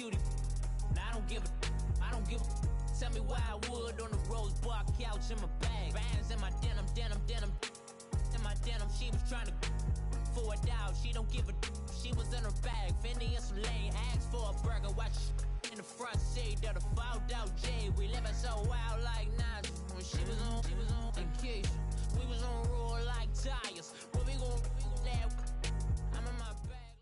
cutie. Now I don't give a. Tell me why I would on the rose bar couch in my bag. Bands in my denim. In my denim, she was trying to for it out. She don't give a. She was in her bag. Fendi and some lane. Asked for a burger. Watch in the front seat of the fouled out J. We living so wild like Nas. When she was on vacation. We was on roll like tires. Where we gon' I'm in my bag.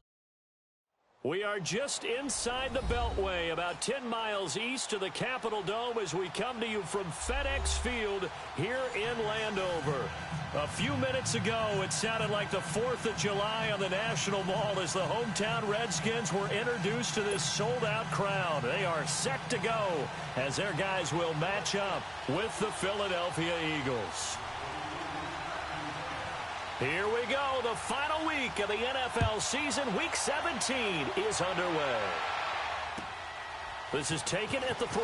We are just inside the Beltway, about 10 miles east of the Capitol Dome as we come to you from FedEx Field here in Landover. A few minutes ago, it sounded like the 4th of July on the National Mall as the hometown Redskins were introduced to this sold-out crowd. They are set to go as their guys will match up with the Philadelphia Eagles. Here we go. The final week of the NFL season. Week 17 is underway. This is taken at the 3.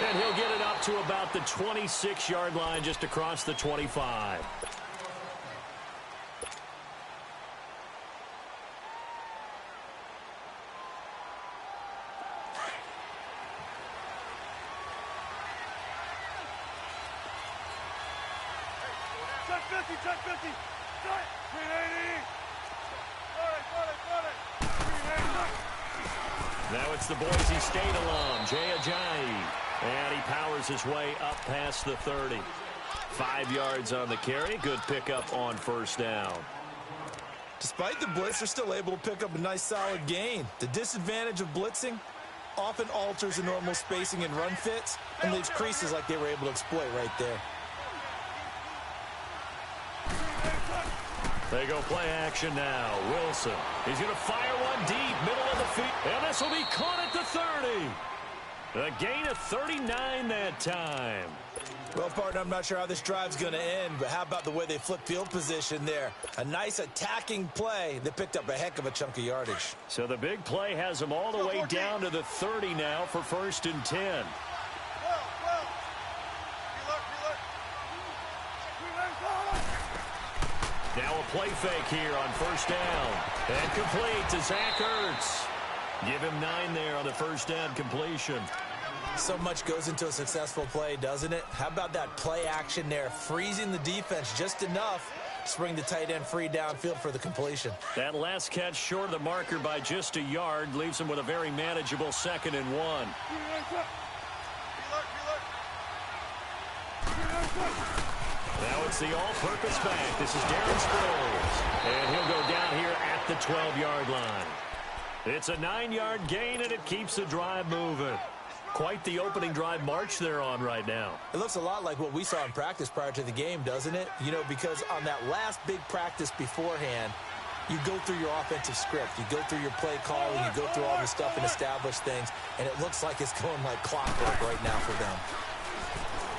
And he'll get it up to about the 26-yard line just across the 25. Check 50. Got it. 380. Got it. Now it's the Boise State alum, Jay Ajayi. And he powers his way up past the 30. 5 yards on the carry. Good pickup on first down. Despite the blitz, they're still able to pick up a nice solid gain. The disadvantage of blitzing often alters the normal spacing and run fits and leaves creases like they were able to exploit right there. They go play action now. Wilson. He's going to fire one deep, middle of the field. And this will be caught at the 30. A gain of 39 that time. Well, partner, I'm not sure how this drive's going to end, but how about the way they flip field position there? A nice attacking play that picked up a heck of a chunk of yardage. So the big play has them all the way down to the 30 now for 1st and 10. Now a play fake here on first down. And complete to Zach Ertz. Give him 9 there on the first down completion. So much goes into a successful play, doesn't it? How about that play action there, freezing the defense just enough to bring the tight end free downfield for the completion. That last catch short of the marker by just a yard leaves him with a very manageable 2nd and 1. Now it's the all-purpose back. This is Darren Sproles. And he'll go down here at the 12-yard line. It's a 9-yard gain, and it keeps the drive moving. Quite the opening drive march they're on right now. It looks a lot like what we saw in practice prior to the game, doesn't it? You know, because on that last big practice beforehand, you go through your offensive script. You go through your play calling. You go through all the stuff and establish things. And it looks like it's going like clockwork right now for them.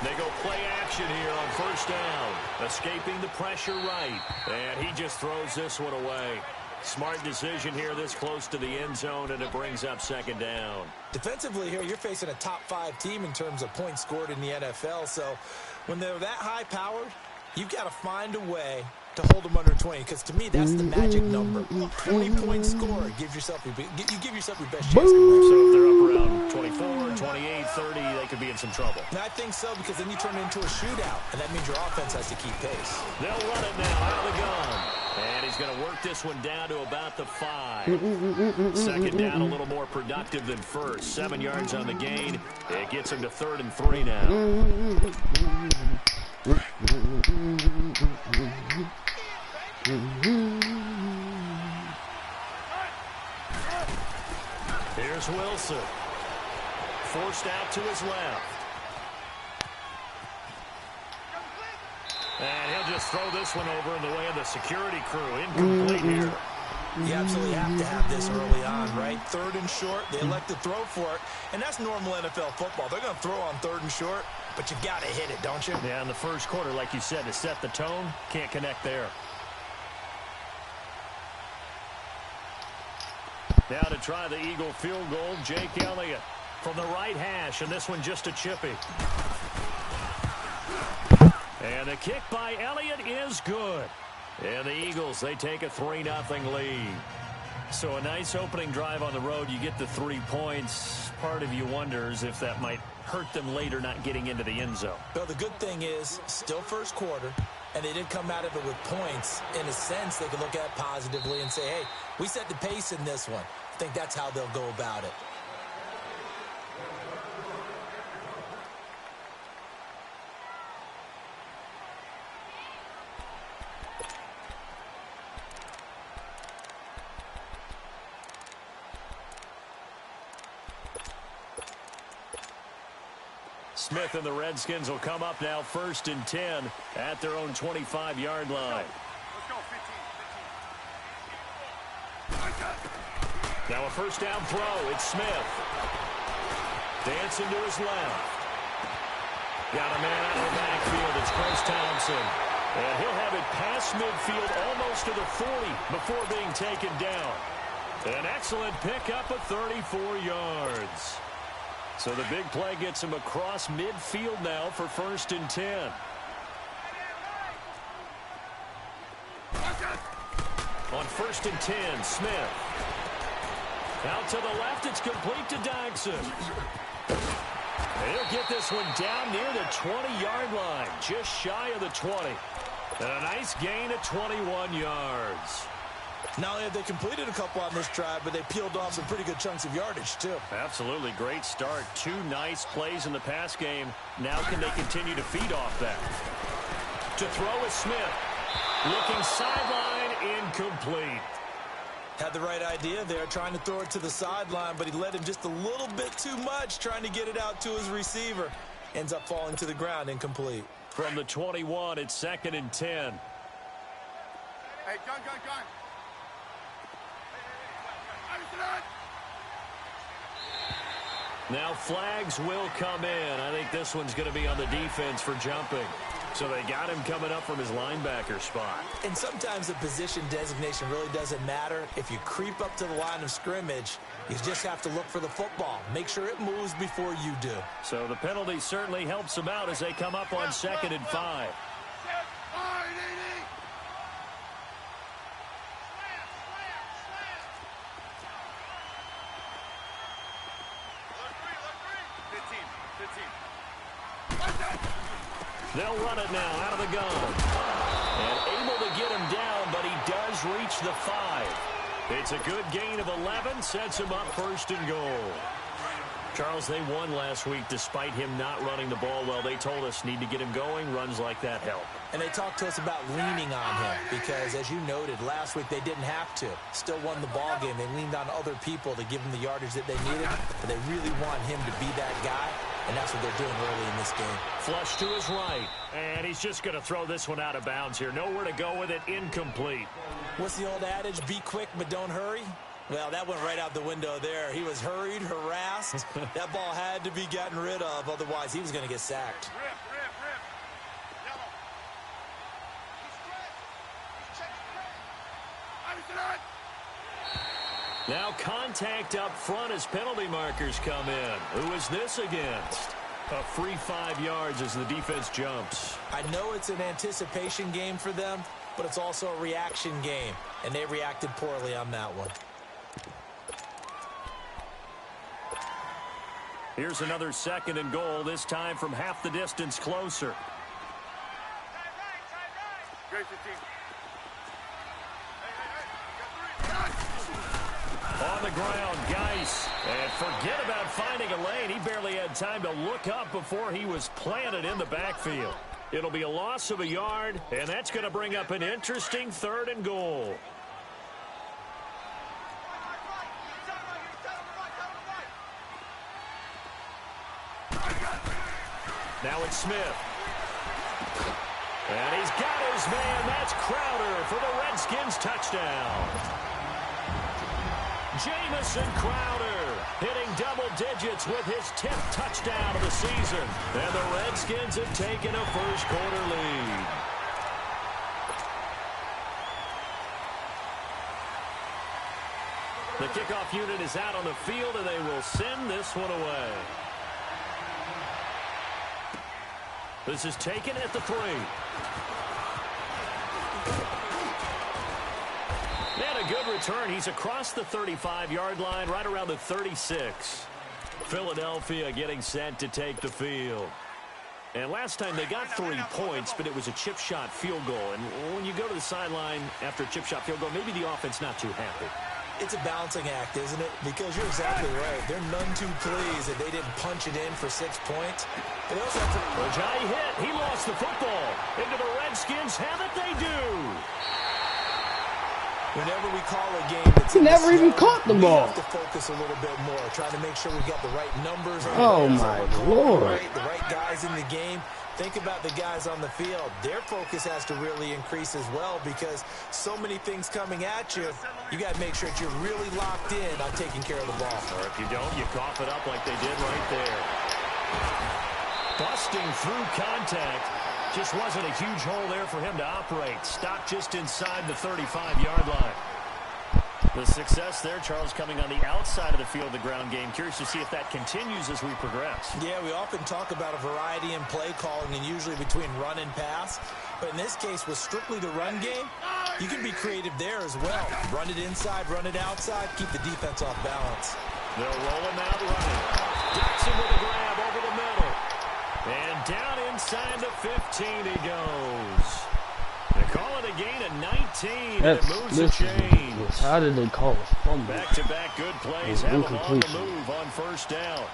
They go play action here on first down. Escaping the pressure right. And he just throws this one away. Smart decision here this close to the end zone, and it brings up 2nd down. Defensively here, you're facing a top-5 team in terms of points scored in the NFL. So when they're that high-powered, you've got to find a way to hold them under 20, because to me, that's the magic number. 20-point score. You give yourself your best chance to win. So if they're up around 24, 28, 30, they could be in some trouble. And I think so, because then you turn it into a shootout, and that means your offense has to keep pace. They'll run it now out of the gun. And he's going to work this one down to about the 5. 2nd down, a little more productive than first. 7 yards on the gain. It gets him to 3rd and 3 now. Here's Wilson. Forced out to his left. And he'll just throw this one over in the way of the security crew. Incomplete here. You absolutely have to have this early on, right? 3rd and short, they elect to throw for it. And that's normal NFL football. They're going to throw on 3rd and short, but you got to hit it, don't you? Yeah, in the first quarter, like you said, to set the tone, can't connect there. Now to try the Eagle field goal, Jake Elliott from the right hash, and this one just a chippy. And the kick by Elliott is good. And the Eagles, they take a 3-0 lead. So a nice opening drive on the road. You get the 3 points. Part of you wonders if that might hurt them later not getting into the end zone. Well, the good thing is still first quarter, and they did come out of it with points. In a sense, they can look at it positively and say, hey, we set the pace in this one. I think that's how they'll go about it. Smith and the Redskins will come up now 1st and 10 at their own 25-yard line. Let's go, 15. Now a first down throw. It's Smith. Dancing to his left. Got a man out of the backfield. It's Chris Thompson. And he'll have it past midfield almost to the 40 before being taken down. An excellent pickup of 34 yards. So the big play gets him across midfield now for 1st and 10. On 1st and 10, Smith. Out to the left, it's complete to Dodson. And he'll get this one down near the 20-yard line, just shy of the 20. And a nice gain of 21 yards. Not only have they completed a couple on this drive, but they peeled off some pretty good chunks of yardage, too. Absolutely. Great start. 2 nice plays in the pass game. Now can they continue to feed off that? To throw is Smith. Looking sideline, incomplete. Had the right idea there, trying to throw it to the sideline, but he led him just a little bit too much, trying to get it out to his receiver. Ends up falling to the ground, incomplete. From the 21, it's 2nd and 10. Hey, gun. Now flags will come in. I think this one's going to be on the defense for jumping. So they got him coming up from his linebacker spot. And sometimes the position designation really doesn't matter. If you creep up to the line of scrimmage, you just have to look for the football. Make sure it moves before you do. So the penalty certainly helps them out as they come up on 2nd and 5. They'll run it now out of the gun. And able to get him down, but he does reach the 5. It's a good gain of 11, sets him up 1st and goal. Charles, they won last week despite him not running the ball well. They told us need to get him going. Runs like that help. And they talked to us about leaning on him because, as you noted, last week they didn't have to. Still won the ball game. They leaned on other people to give them the yardage that they needed, but they really want him to be that guy, and that's what they're doing early in this game. Flush to his right, and he's just going to throw this one out of bounds here. Nowhere to go with it, incomplete. What's the old adage? Be quick, but don't hurry. Well, that went right out the window there. He was hurried, harassed. That ball had to be gotten rid of, otherwise he was going to get sacked. Rip. Yellow. Now contact up front as penalty markers come in. Who is this against? A free 5 yards as the defense jumps. I know it's an anticipation game for them, but it's also a reaction game, and they reacted poorly on that one. Here's another 2nd and goal, this time from half the distance closer. Great 15. On the ground, Geis. And forget about finding a lane. He barely had time to look up before he was planted in the backfield. It'll be a loss of a yard, and that's going to bring up an interesting 3rd and goal. Now it's Smith. And he's got his man. That's Crowder for the Redskins touchdown. Jamison Crowder hitting double digits with his 10th touchdown of the season. And the Redskins have taken a first quarter lead. The kickoff unit is out on the field, and they will send this one away. This is taken at the 3. And a good return. He's across the 35-yard line, right around the 36. Philadelphia getting set to take the field. And last time they got 3 points, but it was a chip shot field goal. And when you go to the sideline after a chip shot field goal, maybe the offense not too happy. It's a balancing act, isn't it? Because you're exactly right. They're none too pleased that they didn't punch it in for 6 points. But they also have to... Rajai hit. He lost the football. Into the Redskins. Have it they do. Whenever we call a game that's He never even caught the ball. We have to focus a little bit more, trying to make sure we got the right numbers. Oh, my Lord. The right guys in the game. Think about the guys on the field. Their focus has to really increase as well because so many things coming at you. You got to make sure that you're really locked in on taking care of the ball. Or if you don't, you cough it up like they did right there. Busting through contact. Just wasn't a huge hole there for him to operate. Stopped just inside the 35-yard line. The success there, Charles, coming on the outside of the field, the ground game. Curious to see if that continues as we progress. Yeah, we often talk about a variety in play calling and usually between run and pass. But in this case, with strictly the run game, you can be creative there as well. Run it inside, run it outside, keep the defense off balance. They'll roll him out running. Jackson with a grab over the middle. And down inside the 15 he goes. They call it a gain of 19, and it moves the chains. How did they call a fumble? Back-to-back good plays have them on the move on first down.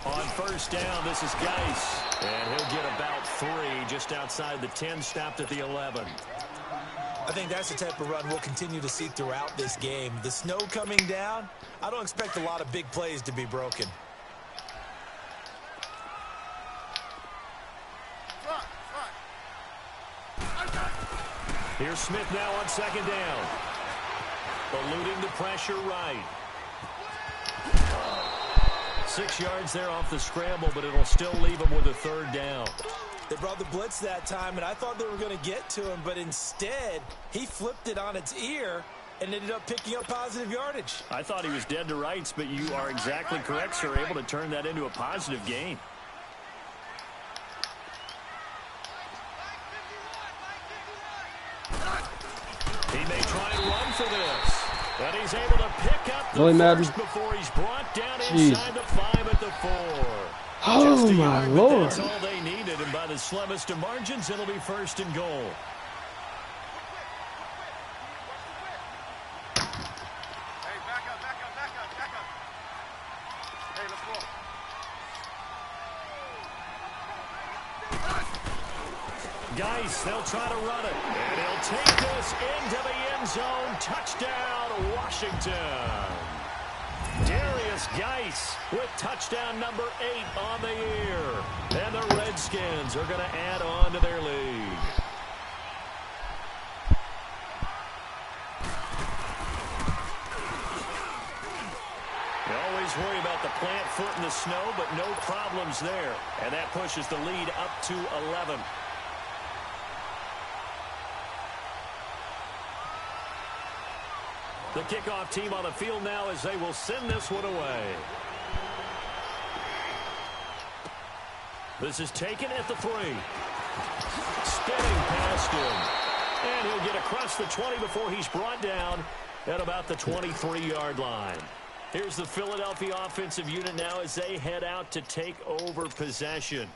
On first down, this is Geis. And he'll get about 3 just outside the 10, stopped at the 11. I think that's the type of run we'll continue to see throughout this game. The snow coming down, I don't expect a lot of big plays to be broken. Here's Smith now on second down. Eluding the pressure right. 6 yards there off the scramble, but it'll still leave him with a third down. They brought the blitz that time, and I thought they were going to get to him, but instead, he flipped it on its ear and ended up picking up positive yardage. I thought he was dead to rights, but you are exactly correct, sir. Able to turn that into a positive gain. He may try and run for this. But he's able to pick up the first before he's brought down inside the 5 at the 4. Oh, my Lord. That's all they needed, and by the slimmest of margins, it'll be first and goal. Hey, back up. Hey, let's go. Geis, they'll try to run it. And he'll take this into the end zone. Touchdown, Washington. Darius Geis with touchdown number 8 on the year. And the Redskins are going to add on to their lead. You always worry about the plant foot in the snow, but no problems there. And that pushes the lead up to 11. The kickoff team on the field now as they will send this one away. This is taken at the 3. Spinning past him. And he'll get across the 20 before he's brought down at about the 23-yard line. Here's the Philadelphia offensive unit now as they head out to take over possession.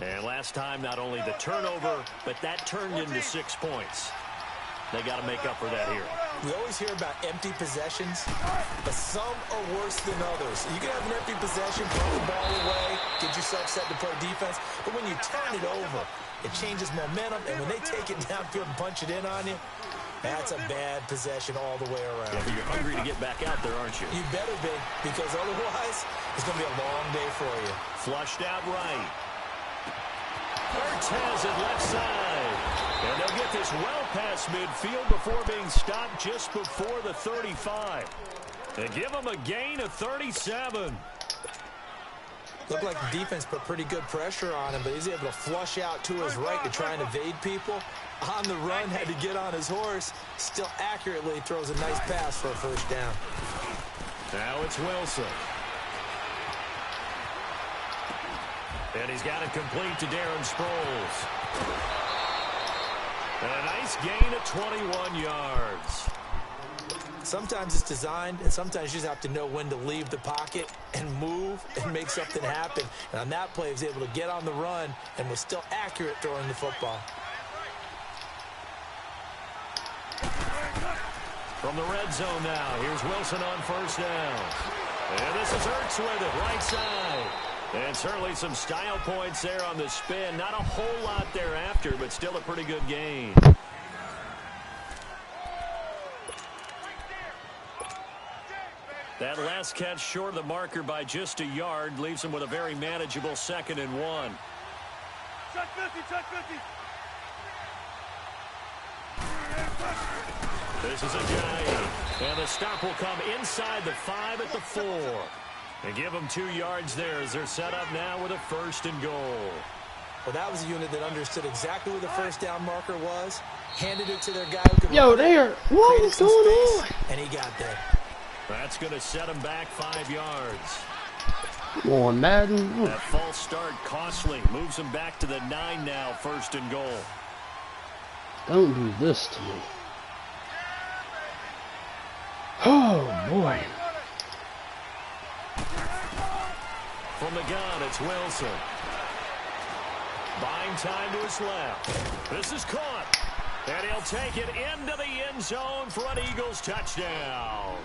And last time, not only the turnover, but that turned into 6 points. They got to make up for that here. We always hear about empty possessions, but some are worse than others. You can have an empty possession, throw the ball away, get yourself set to play defense, but when you turn it over, it changes momentum, and when they take it downfield and punch it in on you, that's a bad possession all the way around. Yeah, but you're hungry to get back out there, aren't you? You better be, because otherwise, it's going to be a long day for you. Flushed out right. Cortez at left side. And they'll get this well past midfield before being stopped just before the 35. They give them a gain of 37. Looked like the defense put pretty good pressure on him, but he's able to flush out to his right to try and evade people. On the run, had to get on his horse. Still accurately throws a nice pass for a first down. Now it's Wilson. And he's got it complete to Darren Sproles. And a nice gain of 21 yards. Sometimes it's designed, and sometimes you just have to know when to leave the pocket and move and make something happen. And on that play, he was able to get on the run and was still accurate throwing the football. From the red zone now, here's Wilson on first down. And this is Ertz with it, right side. And certainly some style points there on the spin. Not a whole lot thereafter, but still a pretty good gain. That last catch short of the marker by just a yard leaves him with a very manageable 2nd and 1. Check 50, check 50. This is a giant. And the stop will come inside the 5 at the 4. They give them 2 yards there as they're set up now with a 1st and goal. Well, that was a unit that understood exactly where the first down marker was, handed it to their guy who could Yo, there. What is going on? And he got there. That's going to set him back 5 yards. Come on, Madden. That false start costly. Moves him back to the 9 now, 1st and goal. Don't do this to me. Oh, boy. From the gun, it's Wilson. Buying time to his left. This is caught. And he'll take it into the end zone for an Eagles touchdown.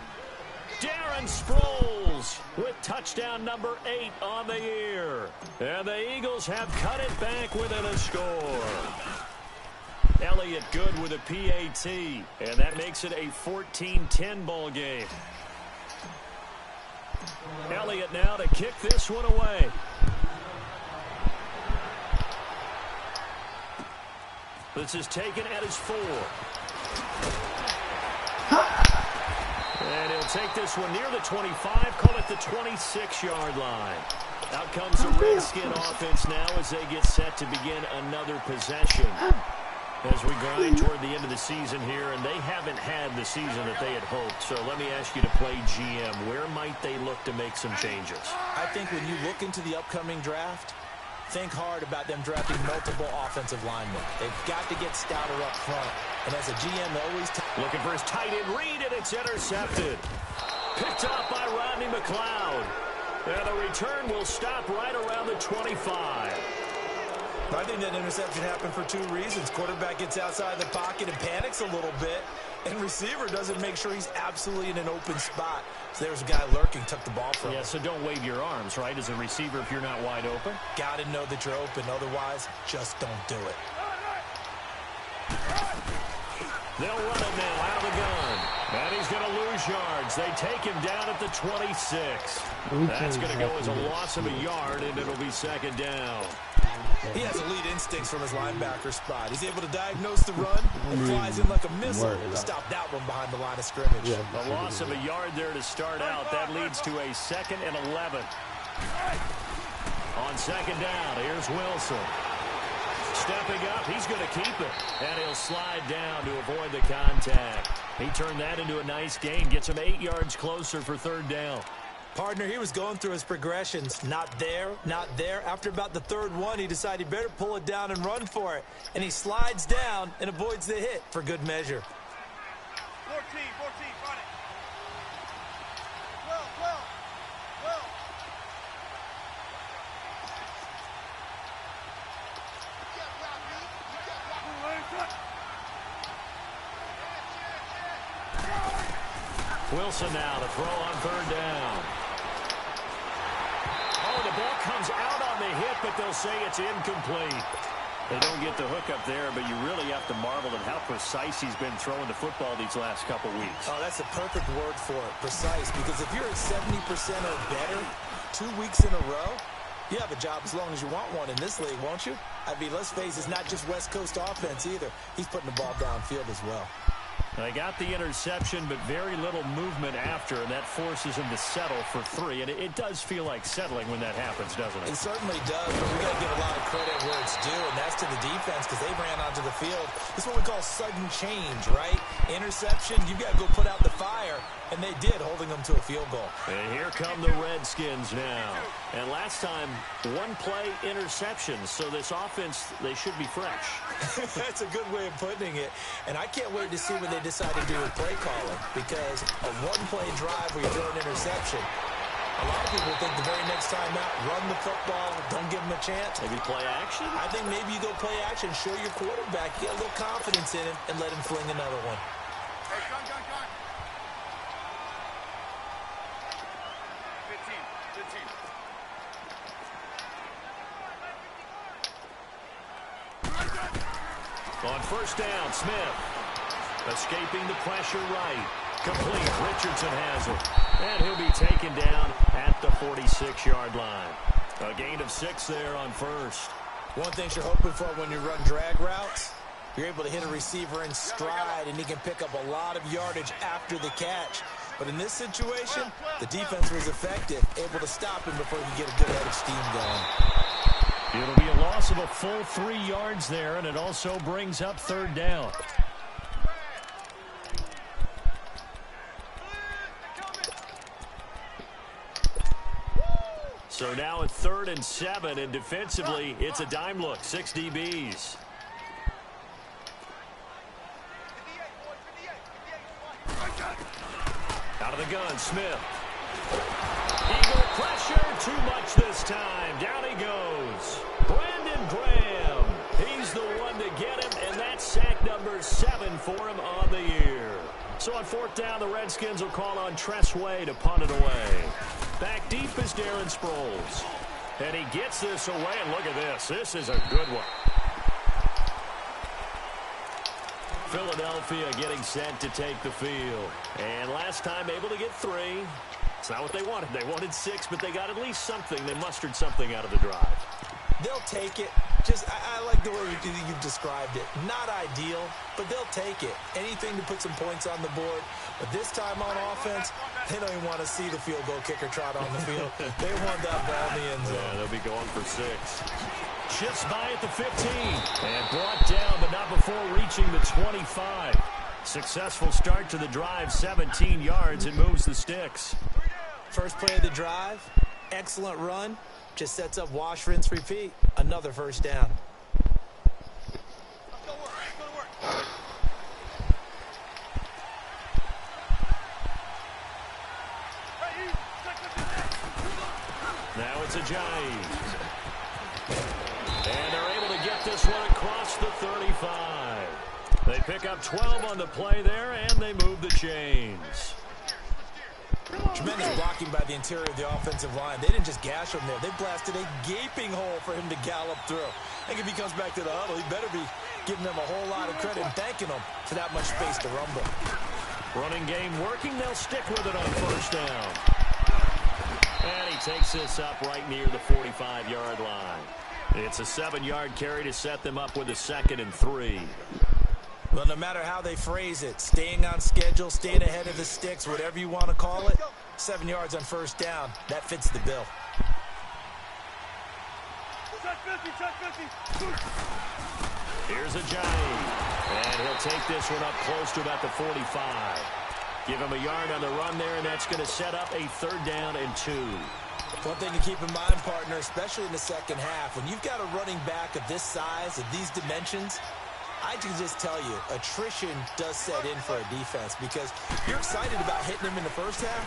Darren Sproles with touchdown number 8 on the year. And the Eagles have cut it back within a score. Elliott good with a PAT. And that makes it a 14-10 ball game. Elliott now to kick this one away. This is taken at his 4. And he'll take this one near the 25, call it the 26-yard line. Out comes the Redskin offense now as they get set to begin another possession. As we grind toward the end of the season here, and they haven't had the season that they had hoped. So let me ask you to play GM. Where might they look to make some changes? I think when you look into the upcoming draft, think hard about them drafting multiple offensive linemen. They've got to get stouter up front. And as a GM, they always looking for his tight end read, and it's intercepted. Picked up by Rodney McLeod. And the return will stop right around the 25. I think that interception happened for 2 reasons. Quarterback gets outside the pocket and panics a little bit, and receiver doesn't make sure he's absolutely in an open spot. So there's a guy lurking, took the ball from him. Yeah, so don't wave your arms, right, as a receiver if you're not wide open. Got to know that you're open. Otherwise, just don't do it. They'll run it now out of the gun. And he's going to lose yards. They take him down at the 26. That's going to go as a loss of a yard, and it'll be 2nd down. He has elite instincts from his linebacker spot. He's able to diagnose the run and flies in like a missile to stop that one behind the line of scrimmage. A loss of a yard there to start out. That leads to a 2nd and 11. On 2nd down, here's Wilson. Stepping up, he's going to keep it. And he'll slide down to avoid the contact. He turned that into a nice gain. Gets him 8 yards closer for 3rd down. Partner, he was going through his progressions. Not there, not there. After about the 3rd one, he decided he better pull it down and run for it. And he slides down and avoids the hit for good measure. 14, run it. Well. Wilson now to throw on 3rd down. Oh, the ball comes out on the hit, but they'll say it's incomplete. They don't get the hook up there, but you really have to marvel at how precise he's been throwing the football these last couple weeks. Oh, that's the perfect word for it, precise, because if you're at 70% or better 2 weeks in a row, you have a job as long as you want one in this league, won't you? I mean, let's face it, it's not just West Coast offense either. He's putting the ball downfield as well. They got the interception, but very little movement after, and that forces him to settle for 3. And it does feel like settling when that happens, doesn't it? It certainly does, but we got to give a lot of credit where it's due, and that's to the defense because they ran onto the field. This is what we call sudden change, right? Interception, you've got to go put out the fire, and they did, holding them to a field goal. And here come the Redskins now. And last time, one-play interceptions, so this offense, they should be fresh. That's a good way of putting it, and I can't wait to see what they decide to do with play calling because a one-play drive where you throw an interception, a lot of people think the very next time out, run the football, don't give them a chance. Maybe play action? I think maybe you go play action, show your quarterback, get a little confidence in him, and let him fling another one. Hey, gun. 15. On first down, Smith. Escaping the pressure right. Complete. Richardson has it. And he'll be taken down at the 46-yard line. A gain of 6 there on first. One thing you're hoping for when you run drag routes, you're able to hit a receiver in stride, and he can pick up a lot of yardage after the catch. But in this situation, the defense was effective, able to stop him before he could get a good head of steam going. It'll be a loss of a full 3 yards there, and it also brings up third down. So now it's 3rd and 7, and defensively, it's a dime look, 6 DBs. Out of the gun, Smith. Eagle pressure, too much this time. Down he goes. Brandon Graham. He's the one to get him, and that's sack number 7 for him on the year. So on 4th down, the Redskins will call on Tressway to punt it away. Back deep is Darren Sproles. And he gets this away, and look at this. This is a good one. Philadelphia getting set to take the field. And last time able to get 3. It's not what they wanted. They wanted 6, but they got at least something. They mustered something out of the drive. They'll take it. I like the way you've described it. Not ideal, but they'll take it. Anything to put some points on the board. But this time on offense, they don't even want to see the field goal kicker trot on the field. They want that ball in the end zone. Yeah, they'll be going for 6. Shifts by at the 15. And brought down, but not before reaching the 25. Successful start to the drive, 17 yards, and moves the sticks. First play of the drive, excellent run. Just sets up wash, rinse, repeat. Another first down. Now it's Ajayi. And they're able to get this one across the 35. They pick up 12 on the play there, and they move the chains. Tremendous blocking by the interior of the offensive line. They didn't just gash him there. They blasted a gaping hole for him to gallop through. I think if he comes back to the huddle, he better be giving them a whole lot of credit and thanking them for that much space to rumble. Running game working. They'll stick with it on first down. And he takes this up right near the 45-yard line. It's a 7-yard carry to set them up with a 2nd and 3. Well, no matter how they phrase it, staying on schedule, staying ahead of the sticks, whatever you want to call it, 7 yards on first down, that fits the bill. Check 50. Here's Ajayi. And he'll take this one up close to about the 45. Give him a yard on the run there, and that's going to set up a 3rd down and 2. One thing to keep in mind, partner, especially in the second half, when you've got a running back of this size, of these dimensions, I can just tell you, attrition does set in for a defense because you're excited about hitting him in the first half.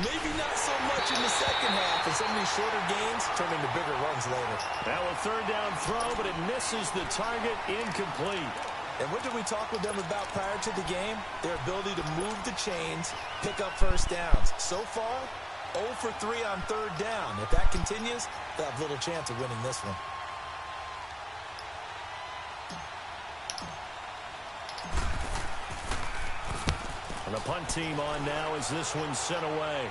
Maybe not so much in the second half, and some of these shorter gains turn into bigger runs later. Now a 3rd down throw, but it misses the target, incomplete. And what did we talk with them about prior to the game? Their ability to move the chains, pick up first downs. So far, 0 for 3 on 3rd down. If that continues, they'll have little chance of winning this one. And the punt team on now as this one's sent away.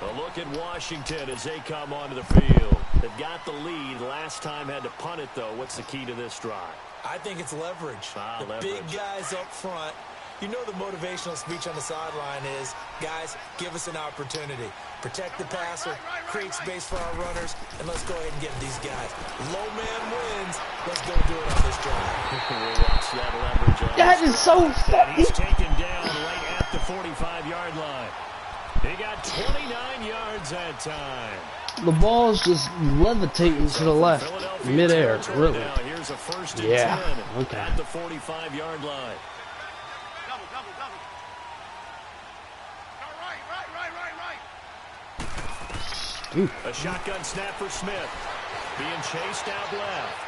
A look at Washington as they come onto the field. They've got the lead. Last time had to punt it, though. What's the key to this drive? I think it's leverage. The leverage. Big guys up front. You know the motivational speech on the sideline is, guys, give us an opportunity. Protect the passer, create space for our runners, and let's go ahead and get these guys. Low man wins. Let's go do it on this drive. We'll watch that leverage on. That is so funny. He's taken down right at the 45-yard line. He got 29 yards that time. The ball's just levitating to the left, midair, really. Now, here's a 1st and 10 okay. at the 45-yard line. Double. Stupid. A shotgun snap for Smith. Being chased out left.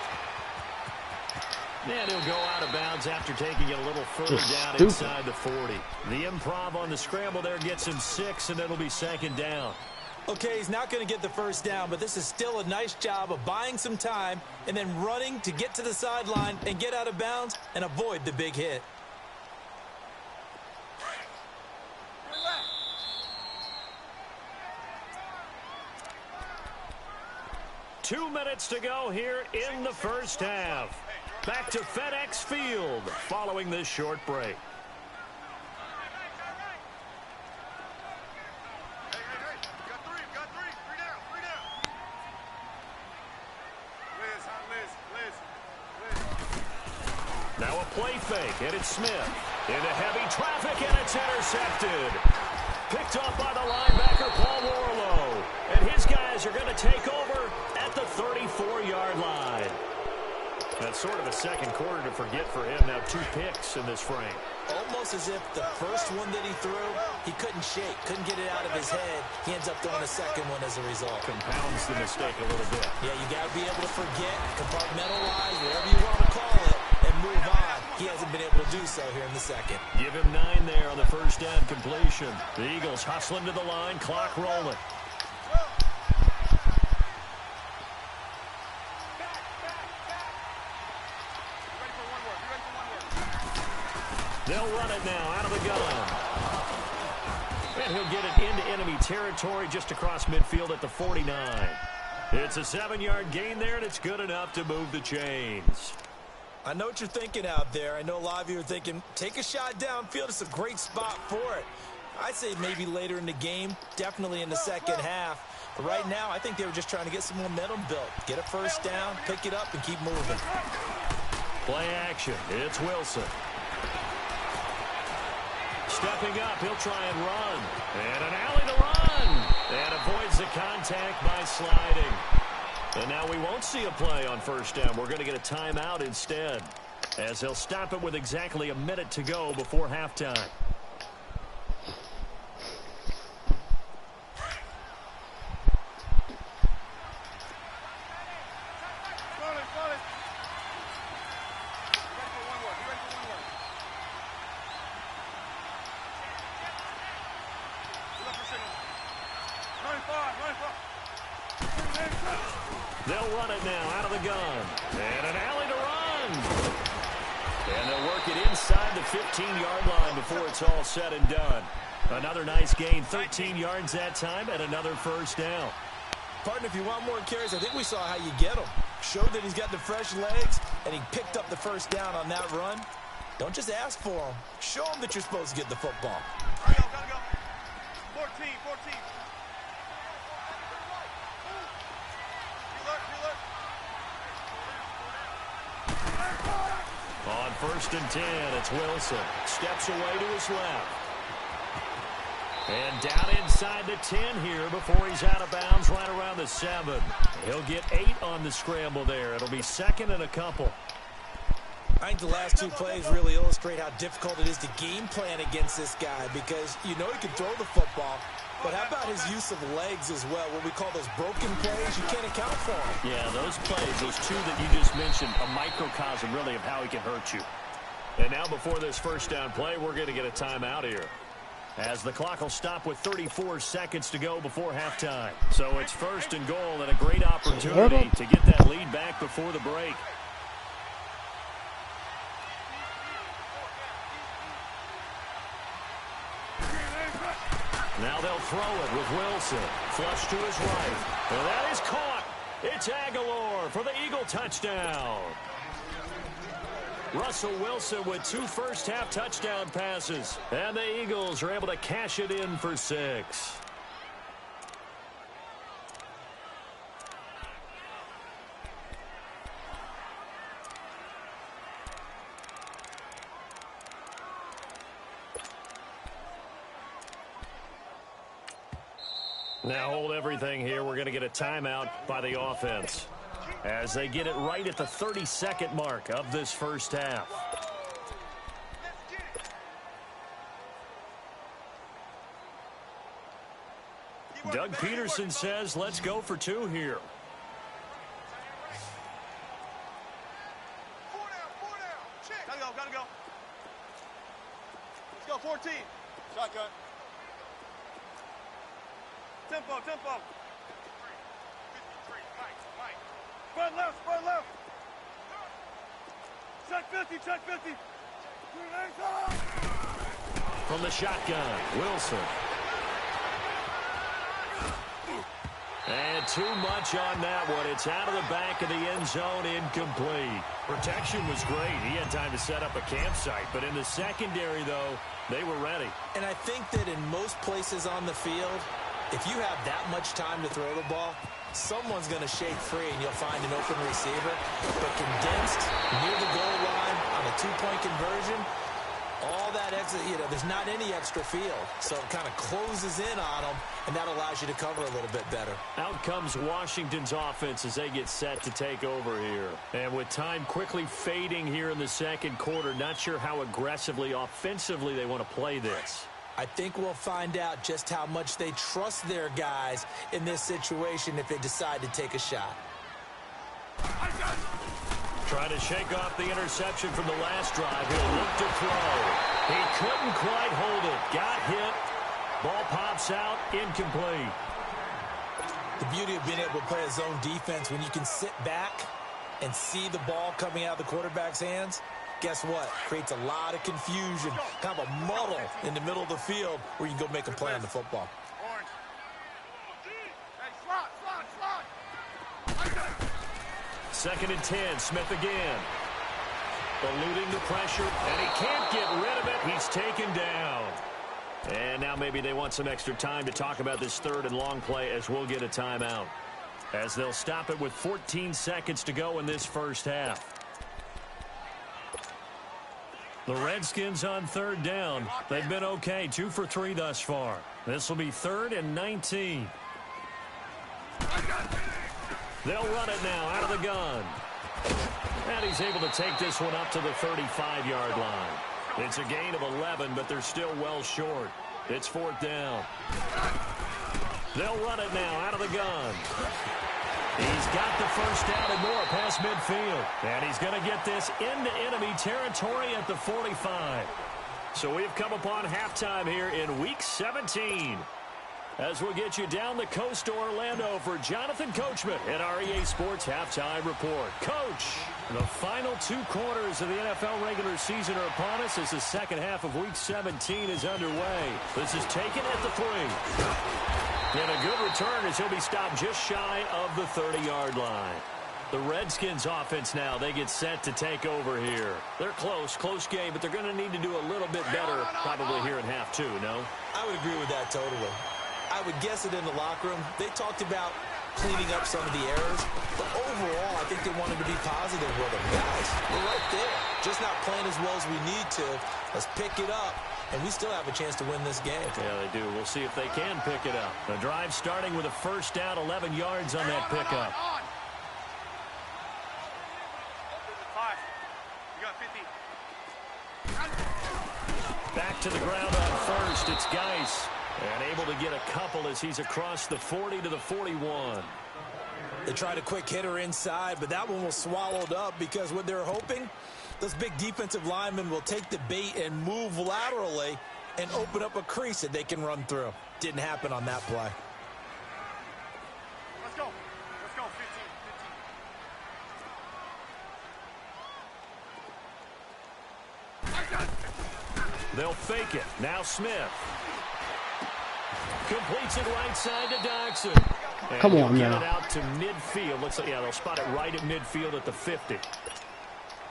And he'll go out of bounds after taking it a little further down inside the 40. The improv on the scramble there gets him 6, and it'll be 2nd down. Okay, he's not going to get the 1st down, but this is still a nice job of buying some time and then running to get to the sideline and get out of bounds and avoid the big hit. Two minutes to go here in the first half. Back to FedEx Field following this short break. We got three. Three down. Liz. Now a play fake, and it's Smith. Into heavy traffic, and it's intercepted. Picked off by the linebacker, Paul Warlow. And his guys are going to take over at the 34-yard line. That's sort of a second quarter to forget for him. Now 2 picks in this frame. Almost as if the first one that he threw, he couldn't shake, couldn't get it out of his head. He ends up throwing a second one as a result. Compounds the mistake a little bit. Yeah, you got to be able to forget, compartmentalize, whatever you want to call it, and move on. He hasn't been able to do so here in the second. Give him 9 there on the first down completion. The Eagles hustling to the line, clock rolling. They'll run it now out of the gun. And he'll get it into enemy territory just across midfield at the 49. It's a 7-yard gain there, and it's good enough to move the chains. I know what you're thinking out there. I know a lot of you are thinking, take a shot downfield. It's a great spot for it. I'd say maybe later in the game, definitely in the second half. But right now, I think they were just trying to get some momentum built. Get a first down, pick it up, and keep moving. Play action. It's Wilson. Stepping up, he'll try and run. And an alley to run. And avoids the contact by sliding. And now we won't see a play on first down. We're going to get a timeout instead, as he'll stop it with exactly a minute to go before halftime. They'll run it now out of the gun. And an alley to run. And they'll work it inside the 15-yard line before it's all said and done. Another nice gain, 13 yards that time, and another first down. Partner, if you want more carries, I think we saw how you get them. Showed that he's got the fresh legs, and he picked up the first down on that run. Don't just ask for them. Show them that you're supposed to get the football. Gotta go. 14. On 1st and 10, it's Wilson. Steps away to his left. And down inside the 10 here before he's out of bounds right around the 7. He'll get 8 on the scramble there. It'll be 2nd and a couple. I think the last 2 plays really illustrate how difficult it is to game plan against this guy, because you know he can throw the football, but how about his use of legs as well, what we call those broken plays? You can't account for them. Yeah, those plays, those 2 that you just mentioned, a microcosm really of how he can hurt you. And now before this first down play, we're going to get a timeout here, as the clock will stop with 34 seconds to go before halftime. So it's 1st and goal, and a great opportunity to get that lead back before the break. Now they'll throw it with Wilson. Flush to his right. And that is caught. It's Aguilar for the Eagle touchdown. Russell Wilson with 2 first-half touchdown passes. And the Eagles are able to cash it in for 6. Now hold everything here. We're going to get a timeout by the offense as they get it right at the 30-second mark of this first half. Doug Peterson says, let's go for 2 here. 4 down. Check. Gotta go. Let's go, 14. Shotgun. Tempo. 53. Mike. Spread left. Check 50. From the shotgun, Wilson. And too much on that one. It's out of the back of the end zone, incomplete. Protection was great. He had time to set up a campsite. But in the secondary, though, they were ready. And I think that in most places on the field, if you have that much time to throw the ball, someone's going to shake free and you'll find an open receiver. But condensed near the goal line on a 2-point conversion, all that extra, there's not any extra field. So it kind of closes in on them, and that allows you to cover a little bit better. Out comes Washington's offense as they get set to take over here. And with time quickly fading here in the second quarter, not sure how aggressively, offensively they want to play this. I think we'll find out just how much they trust their guys in this situation if they decide to take a shot. Trying to shake off the interception from the last drive. He'll look to throw. He couldn't quite hold it. Got hit. Ball pops out. Incomplete. The beauty of being able to play a zone defense when you can sit back and see the ball coming out of the quarterback's hands, guess what? Creates a lot of confusion, kind of a muddle in the middle of the field where you can go make a play on the football. Orange. Hey, slot. 2nd and 10. Smith again. Eluding the pressure, and he can't get rid of it. He's taken down. And now maybe they want some extra time to talk about this 3rd and long play as we'll get a timeout. As they'll stop it with 14 seconds to go in this first half. The Redskins on 3rd down. They've been okay, 2 for 3 thus far. This will be 3rd and 19. They'll run it now out of the gun. And he's able to take this one up to the 35-yard line. It's a gain of 11, but they're still well short. It's 4th down. They'll run it now out of the gun. He's got the first down and more past midfield. And he's going to get this into enemy territory at the 45. So we've come upon halftime here in Week 17. As we'll get you down the coast to Orlando for Jonathan Coachman at our EA Sports Halftime Report. Coach, the final 2 quarters of the NFL regular season are upon us as the second half of Week 17 is underway. This is taken at the 3. And a good return as he'll be stopped just shy of the 30-yard line. The Redskins offense now, they get set to take over here. They're close game, but they're going to need to do a little bit better probably here in half 2, no? I would agree with that totally. I would guess it in the locker room. They talked about cleaning up some of the errors, but overall, I think they wanted to be positive with them. Guys, we're right there. Just not playing as well as we need to. Let's pick it up, and we still have a chance to win this game. Yeah, they do. We'll see if they can pick it up. The drive starting with a first down, 11 yards on that pickup. 5. You got 50. Back to the ground on first. It's Geis. And able to get a couple as he's across the 40 to the 41. They tried a quick hitter inside, but that one was swallowed up because what they're hoping, those big defensive linemen will take the bait and move laterally and open up a crease that they can run through. Didn't happen on that play. Let's go. 15. They'll fake it. Now Smith. Completes it right side to Dodson. And Come on get now. It out to midfield. Looks like, yeah, they'll spot it right at midfield at the 50.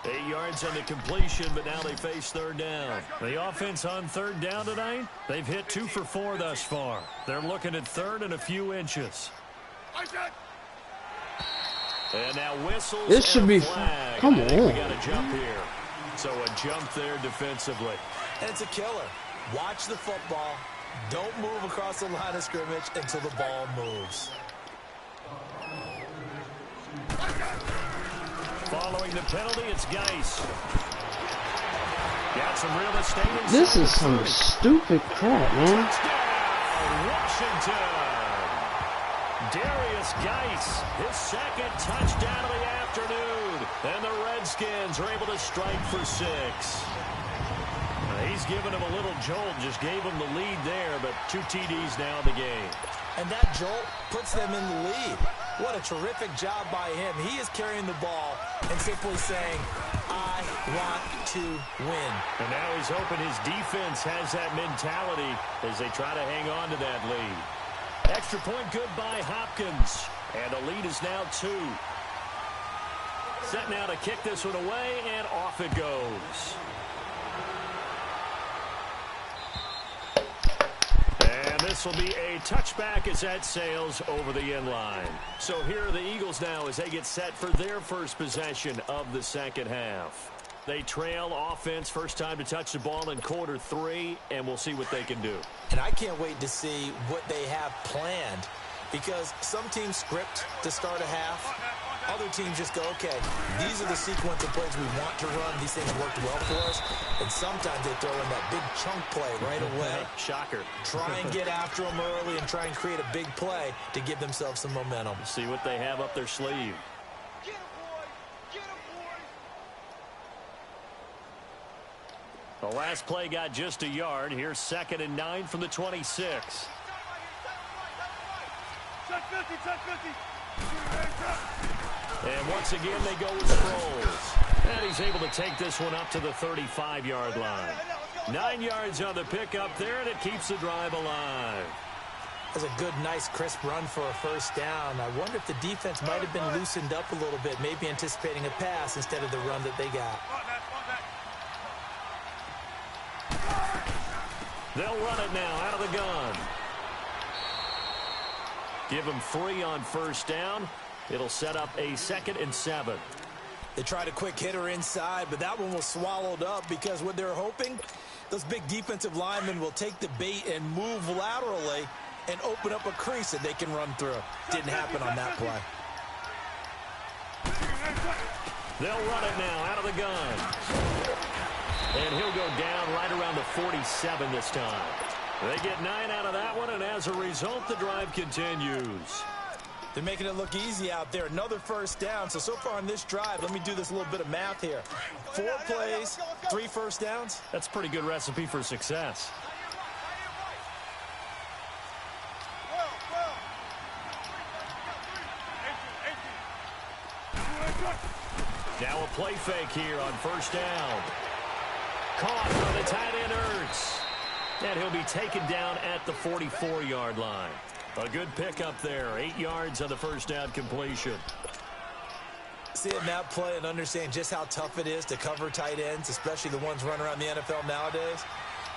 8 yards on the completion, but now they face third down. The offense on third down tonight, they've hit 2 for 4 thus far. They're looking at third and a few inches. And now whistles. This should be flag. come on. We got a jump here. So a jump there defensively. And it's a killer. Watch the football. Don't move across the line of scrimmage until the ball moves. Following the penalty, it's Geis. Got some real estate. This is some stupid crap, man. Touchdown, Washington. Darius Geis, his second touchdown of the afternoon. And the Redskins are able to strike for 6. He's given him a little jolt, just gave him the lead there, but 2 TDs now in the game. And that jolt puts them in the lead. What a terrific job by him. He is carrying the ball and simply saying, I want to win. And now he's hoping his defense has that mentality as they try to hang on to that lead. Extra point good by Hopkins. And the lead is now 2. Set now to kick this one away, and off it goes. This will be a touchback as that sails over the end line. So here are the Eagles now as they get set for their first possession of the second half. They trail offense, first time to touch the ball in quarter 3, and we'll see what they can do. And I can't wait to see what they have planned, because some teams script to start a half. Other teams just go, okay, these are the sequence of plays we want to run. These things worked well for us. And sometimes they throw in that big chunk play right away. Shocker. Try and get after them early and try and create a big play to give themselves some momentum. See what they have up their sleeve. Get him, boy! Get him, boy! The last play got just a yard. Here's 2nd and 9 from the 26. Check 50, check 50. And once again, they go with Sproles. And he's able to take this one up to the 35-yard line. 9 yards on the pickup there, and it keeps the drive alive. That's a good, nice, crisp run for a first down. I wonder if the defense might have been loosened up a little bit, maybe anticipating a pass instead of the run that they got. They'll run it now out of the gun. Give them 3 on first down. It'll set up a 2nd and 7. They tried a quick hitter inside, but that one was swallowed up because what they're hoping, those big defensive linemen will take the bait and move laterally and open up a crease that they can run through. Didn't happen on that play. They'll run it now out of the gun. And he'll go down right around the 47 this time. They get 9 out of that one, and as a result, the drive continues. They're making it look easy out there. Another first down. So far on this drive, let me do this little bit of math here. 4 plays, 3 first downs. That's a pretty good recipe for success. Now a play fake here on first down. Caught by the tight end Ertz. And he'll be taken down at the 44-yard line. A good pickup there. 8 yards on the first down completion. Seeing that play and understand just how tough it is to cover tight ends, especially the ones running around the NFL nowadays,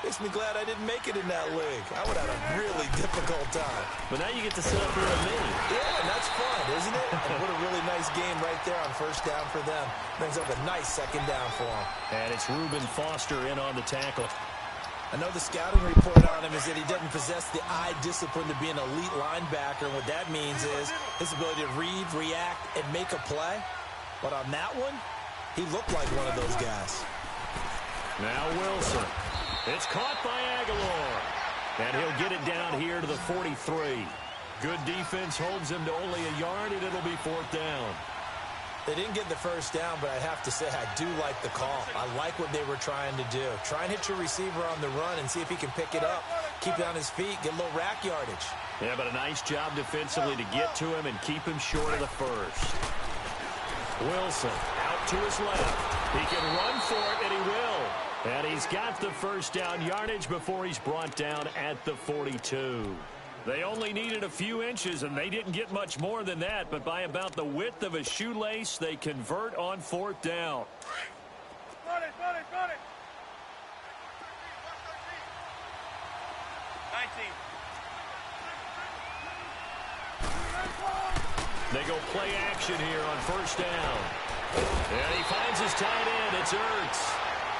makes me glad I didn't make it in that league. I would have had a really difficult time. But now you get to sit up here with me. Yeah, and that's fun, isn't it? And what a really nice game right there on first down for them. Brings up a nice second down for them. And it's Reuben Foster in on the tackle. I know the scouting report on him is that he doesn't possess the eye discipline to be an elite linebacker. And what that means is his ability to read, react, and make a play. But on that one, he looked like one of those guys. Now Wilson. It's caught by Aguilar. And he'll get it down here to the 43. Good defense holds him to only a yard, and it'll be 4th down. They didn't get the first down, but I have to say I do like the call. I like what they were trying to do. Try and hit your receiver on the run and see if he can pick it up. Keep it on his feet, get a little rack yardage. Yeah, but a nice job defensively to get to him and keep him short of the first. Wilson out to his left. He can run for it, and he will. And he's got the first down yardage before he's brought down at the 42. They only needed a few inches, and they didn't get much more than that. But by about the width of a shoelace, they convert on 4th down. Run it. 19. They go play action here on first down. And he finds his tight end. It's Ertz.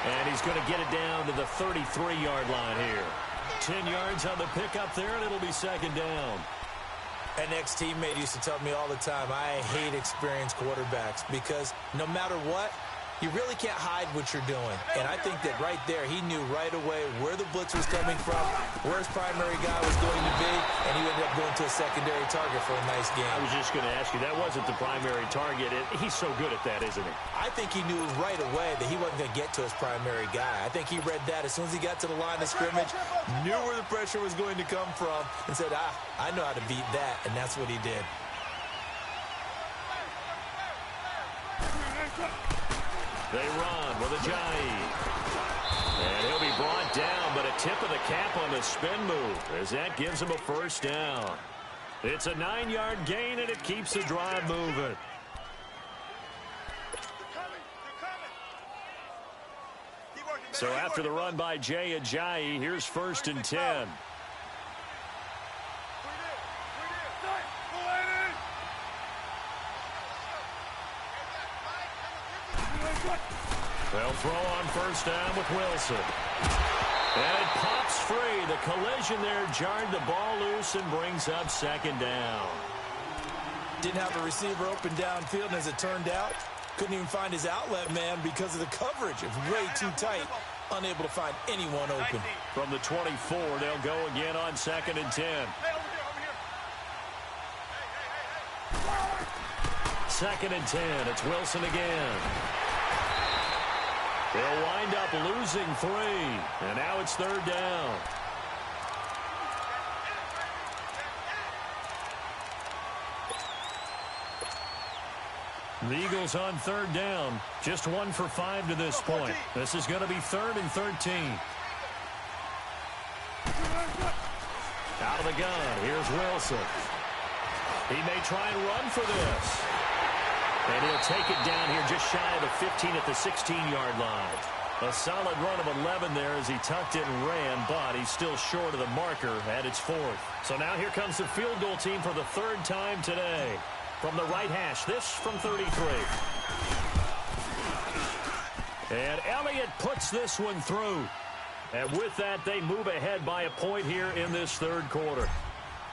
And he's going to get it down to the 33-yard line here. 10 yards on the pickup there, and it'll be second down. An ex-teammate used to tell me all the time, I hate experienced quarterbacks because no matter what, you really can't hide what you're doing. And I think that right there, he knew right away where the blitz was coming from, where his primary guy was going to be, and he ended up going to a secondary target for a nice game. I was just going to ask you, that wasn't the primary target. He's so good at that, isn't he? I think he knew right away that he wasn't going to get to his primary guy. I think he read that as soon as he got to the line of scrimmage, knew where the pressure was going to come from, and said, I know how to beat that, and that's what he did. They run with Ajayi. And he'll be brought down, but a tip of the cap on the spin move as that gives him a first down. It's a 9-yard gain, and it keeps the drive moving. So after the run by Jay Ajayi, here's first and 10. They'll throw on first down with Wilson. And it pops free. The collision there jarred the ball loose and brings up second down. Didn't have a receiver open downfield, and as it turned out, couldn't even find his outlet man because of the coverage. It was way too tight. Unable to find anyone open. From the 24, they'll go again on second and 10. Second and 10. It's Wilson again. They'll wind up losing 3. And now it's third down. The Eagles on third down. Just 1 for 5 to this point. This is going to be 3rd and 13. Out of the gun. Here's Wilson. He may try and run for this. And he'll take it down here just shy of the 15 at the 16-yard line. A solid run of 11 there as he tucked it and ran, but he's still short of the marker at its 4th. So now here comes the field goal team for the 3rd time today. From the right hash, this from 33. And Elliott puts this one through. And with that, they move ahead by a point here in this 3rd quarter.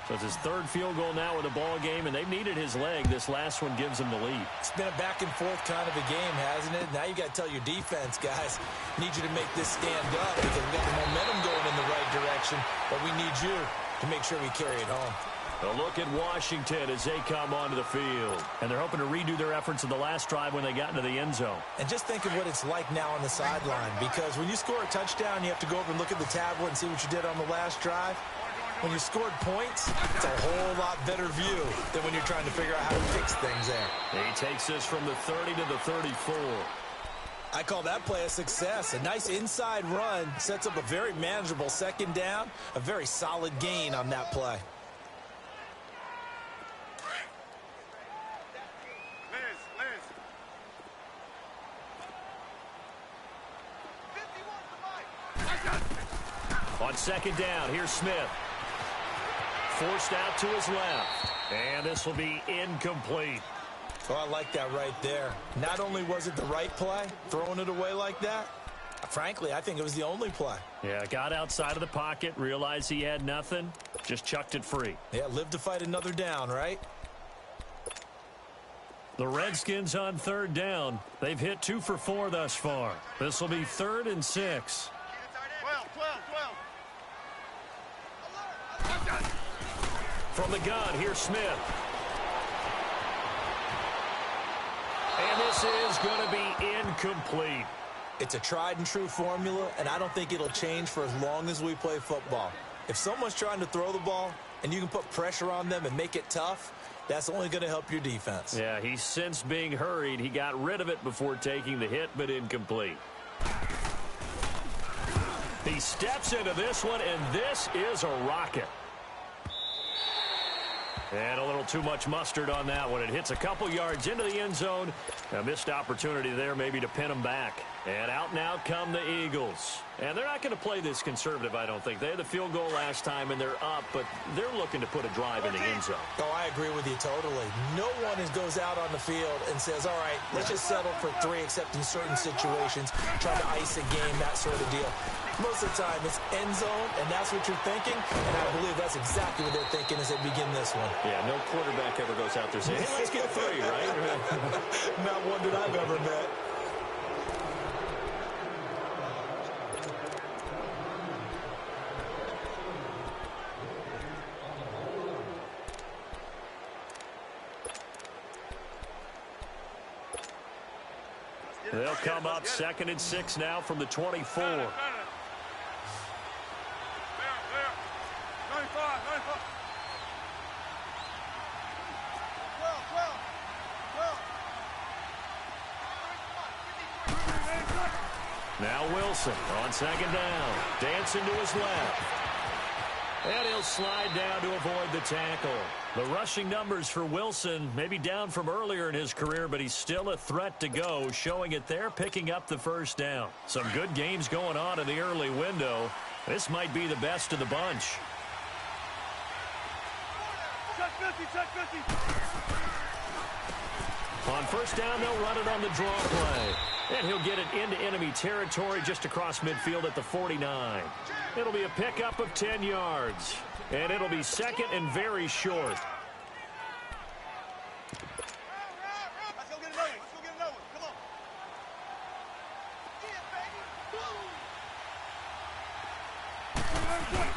So it's his 3rd field goal now in the ball game, and they've needed his leg. This last one gives them the lead. It's been a back-and-forth kind of a game, hasn't it? Now you got to tell your defense, guys, need you to make this stand up because we got the momentum going in the right direction, but we need you to make sure we carry it home. A look at Washington as they come onto the field. And they're hoping to redo their efforts in the last drive when they got into the end zone. And just think of what it's like now on the sideline, because when you score a touchdown, you have to go over and look at the tablet and see what you did on the last drive. When you scored points, it's a whole lot better view than when you're trying to figure out how to fix things there. He takes this from the 30 to the 34. I call that play a success. A nice inside run sets up a very manageable second down, a very solid gain on that play. On second down, here's Smith. Forced out to his left. And this will be incomplete. Oh, I like that right there. Not only was it the right play, throwing it away like that, frankly, I think it was the only play. Yeah, got outside of the pocket, realized he had nothing, just chucked it free. Yeah, live to fight another down, right? The Redskins on third down. They've hit 2 for 4 thus far. This will be 3rd and 6. 12. From the gun, here's Smith. And this is going to be incomplete. It's a tried and true formula, and I don't think it'll change for as long as we play football. If someone's trying to throw the ball and you can put pressure on them and make it tough, that's only going to help your defense. Yeah, he's since being hurried. He got rid of it before taking the hit, but incomplete. He steps into this one, and this is a rocket. And a little too much mustard on that one. It hits a couple yards into the end zone. A missed opportunity there maybe to pin him back. And out now come the Eagles. And they're not going to play this conservative, I don't think. They had the field goal last time, and they're up, but they're looking to put a drive in the end zone. Oh, I agree with you totally. No one goes out on the field and says, all right, let's just settle for 3, except in certain situations, try to ice a game, that sort of deal. Most of the time, it's end zone, and that's what you're thinking, and I believe that's exactly what they're thinking as they begin this one. Yeah, no quarterback ever goes out there saying, hey, let's get 3, right? Not one that I've ever met. They'll come up 2nd and 6 now from the 24. 95. Now Wilson on 2nd down. Dancing to his left. And he'll slide down to avoid the tackle. The rushing numbers for Wilson maybe down from earlier in his career, but he's still a threat to go, showing it there, picking up the first down. Some good games going on in the early window. This might be the best of the bunch. On first down, they'll run it on the draw play. And he'll get it into enemy territory just across midfield at the 49. It'll be a pickup of 10 yards. And it'll be 2nd and very short. Let's go get another one. Let's go get another one. Come on. Yeah, baby.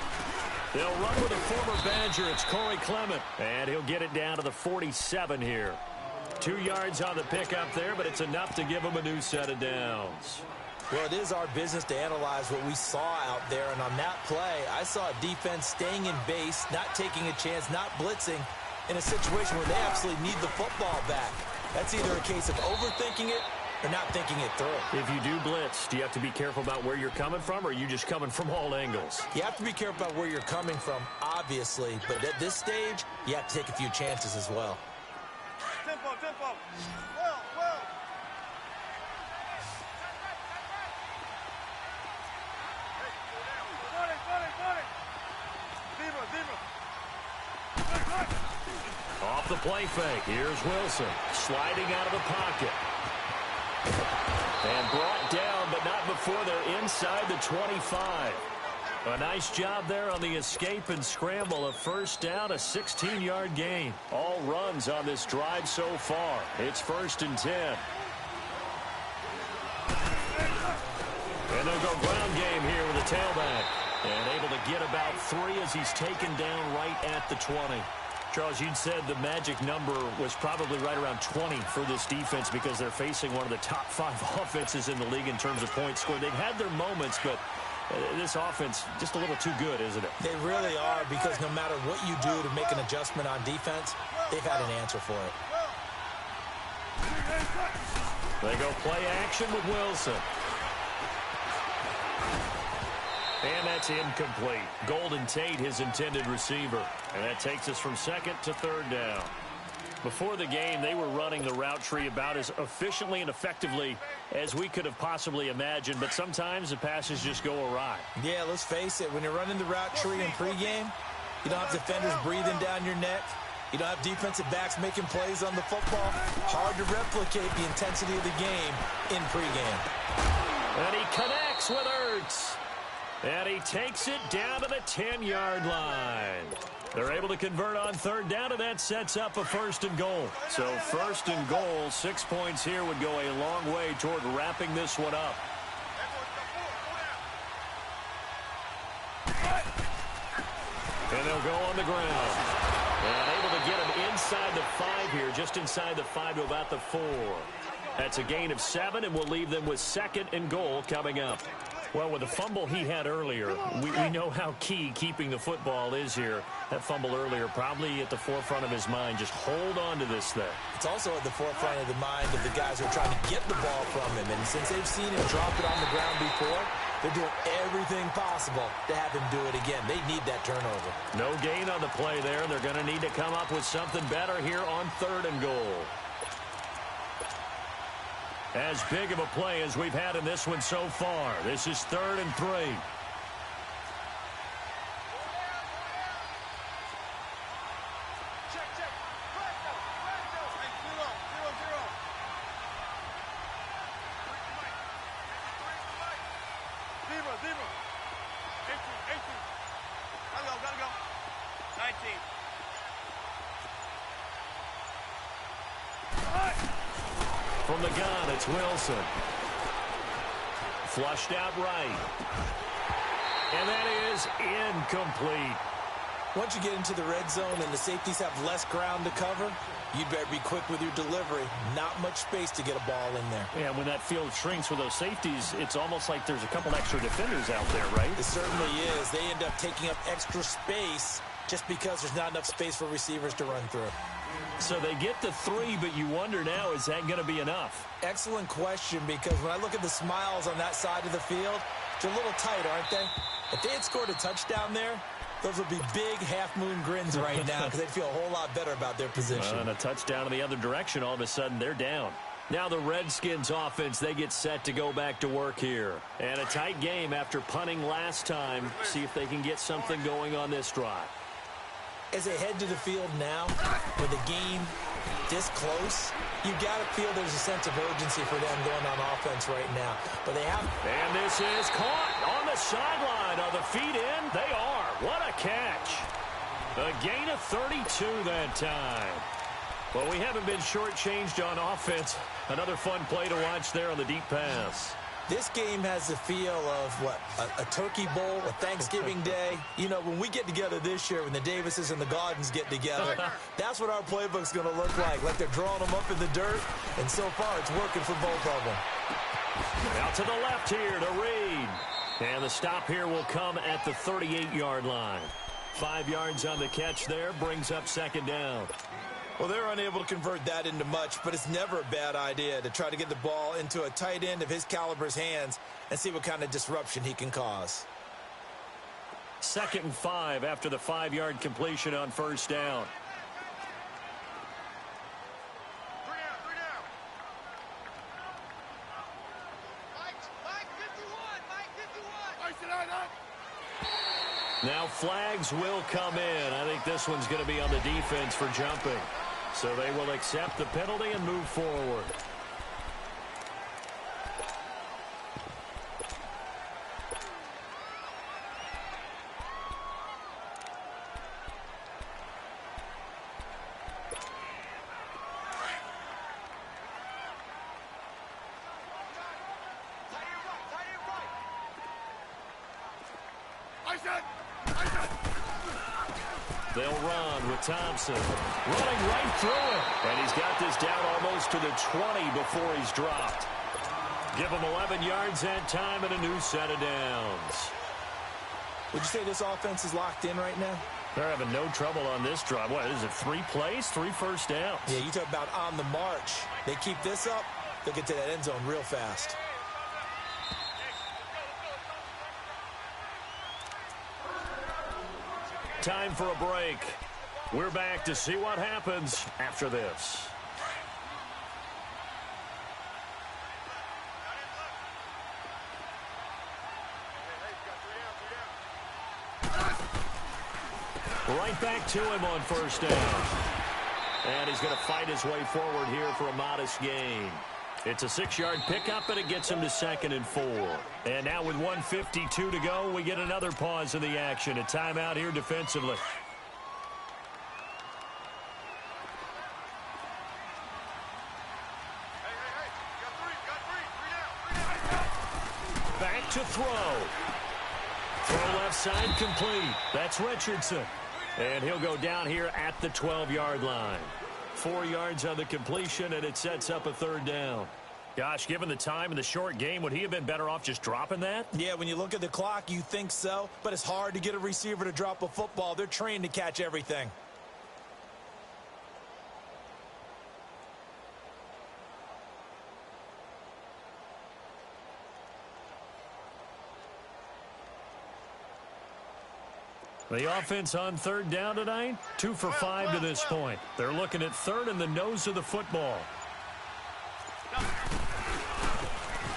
They'll run with a former Badger. It's Corey Clement. And he'll get it down to the 47 here. 2 yards on the pickup there, but it's enough to give him a new set of downs. Well, it is our business to analyze what we saw out there, and on that play, I saw a defense staying in base, not taking a chance, not blitzing, in a situation where they absolutely need the football back. That's either a case of overthinking it or not thinking it through. If you do blitz, do you have to be careful about where you're coming from, or are you just coming from all angles? You have to be careful about where you're coming from, obviously, but at this stage, you have to take a few chances as well. Tempo, tempo. Well, well. Off the play fake. Here's Wilson sliding out of the pocket. And brought down, but not before they're inside the 25. A nice job there on the escape and scramble. A first down, a 16-yard gain. All runs on this drive so far. It's 1st and 10. And they'll go ground game here with a tailback. And able to get about 3 as he's taken down right at the 20. Charles, you'd said the magic number was probably right around 20 for this defense because they're facing one of the top 5 offenses in the league in terms of points scored. They've had their moments, but this offense just a little too good, isn't it? They really are, because no matter what you do to make an adjustment on defense, they've had an answer for it. They go play action with Wilson. And that's incomplete. Golden Tate, his intended receiver. And that takes us from 2nd to 3rd down. Before the game, they were running the route tree about as efficiently and effectively as we could have possibly imagined, but sometimes the passes just go awry. Yeah, let's face it. When you're running the route tree in pregame, you don't have defenders breathing down your neck. You don't have defensive backs making plays on the football. Hard to replicate the intensity of the game in pregame. And he connects with Ertz. And he takes it down to the 10-yard line. They're able to convert on 3rd down, and that sets up a 1st and goal. So 1st and goal, 6 points here would go a long way toward wrapping this one up. And they'll go on the ground. And able to get him inside the 5 here, just inside the 5 to about the 4. That's a gain of 7, and we'll leave them with 2nd and goal coming up. Well, with the fumble he had earlier, we know how key keeping the football is here. That fumble earlier probably at the forefront of his mind. Just hold on to this thing. It's also at the forefront of the mind of the guys who are trying to get the ball from him. And since they've seen him drop it on the ground before, they're doing everything possible to have him do it again. They need that turnover. No gain on the play there. They're going to need to come up with something better here on 3rd and goal. as big of a play as we've had in this one so far. This is 3rd and 3. From the gun, it's Wilson. Flushed out right. And that is incomplete. Once you get into the red zone and the safeties have less ground to cover, you'd better be quick with your delivery. Not much space to get a ball in there. Yeah, when that field shrinks with those safeties, it's almost like there's a couple extra defenders out there, right? It certainly is. They end up taking up extra space just because there's not enough space for receivers to run through. So they get the 3, but you wonder now, is that going to be enough? Excellent question, because when I look at the smiles on that side of the field, they're a little tight, aren't they? If they had scored a touchdown there, those would be big half-moon grins right now because they'd feel a whole lot better about their position. And a touchdown in the other direction, all of a sudden they're down. Now the Redskins offense, they get set to go back to work here. And a tight game after punting last time. See if they can get something going on this drive. As they head to the field now, with the game this close, you've got to feel there's a sense of urgency for them going on offense right now. But they have... And this is caught on the sideline. Are the feet in? They are. What a catch. A gain of 32 that time. Well, we haven't been shortchanged on offense. Another fun play to watch there on the deep pass. This game has the feel of, what, a turkey bowl, a Thanksgiving day. You know, when we get together this year, when the Davises and the Gaudens get together, that's what our playbook's going to look like they're drawing them up in the dirt, and so far it's working for both of them. Out to the left here to Reed. And the stop here will come at the 38-yard line. 5 yards on the catch there, brings up 2nd down. Well, they're unable to convert that into much, but it's never a bad idea to try to get the ball into a tight end of his caliber's hands and see what kind of disruption he can cause. 2nd and 5 after the 5-yard completion on 1st down. Three down. Mike 51. Now flags will come in. I think this one's going to be on the defense for jumping. So they will accept the penalty and move forward. They'll run with Thompson. Running right through it. And he's got this down almost to the 20 before he's dropped. Give him 11 yards that time and a new set of downs. Would you say this offense is locked in right now? They're having no trouble on this drive. What is it, 3 plays, 3 first downs? Yeah, you talk about on the march. They keep this up, they'll get to that end zone real fast. Time for a break. We're back to see what happens after this. Right back to him on 1st down. And he's going to fight his way forward here for a modest gain. It's a 6-yard pickup, and it gets him to 2nd and 4. And now with 1:52 to go, we get another pause in the action. A timeout here defensively. Back to throw. Throw left side complete. That's Richardson. And he'll go down here at the 12-yard line. 4 yards on the completion, and it sets up a 3rd down. Gosh, given the time and the short game, would he have been better off just dropping that? Yeah, when you look at the clock, you think so. But it's hard to get a receiver to drop a football. They're trained to catch everything. The offense on 3rd down tonight, 2 for 5 to this point. They're looking at 3rd and the nose of the football.